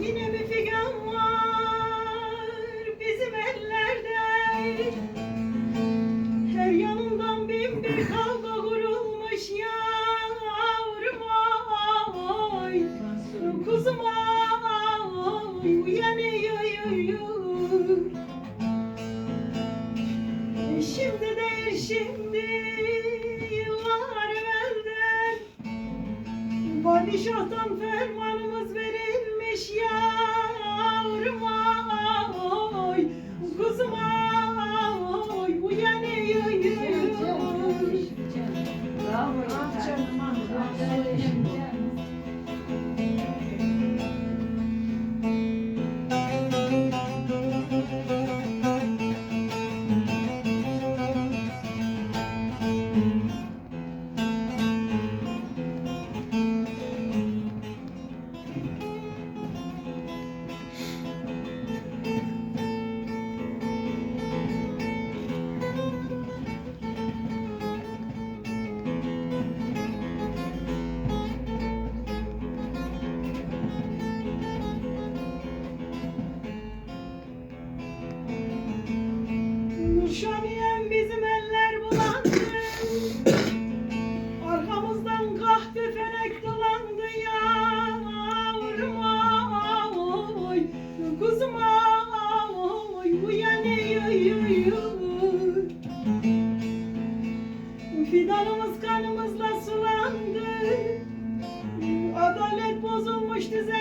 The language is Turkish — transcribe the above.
Yine bir figan var bizim ellerde. Her yanından bin bir kavga kurulmuş yavrum ay. Kuzum ay uyanıyor. Şimdi değil şimdi yıllar evvelden padişahtan fermanımız verilmiş yavrum ay. Kuzum ay uyanıyor. Bravo. Nurşaniyem bizim eller bulandı. Arkamızdan kahpe felek dolandı yavrum ay. Kuzum ay uyanıyor. Fidanımız kanımızla sulandı. Adalet bozulmuş düzen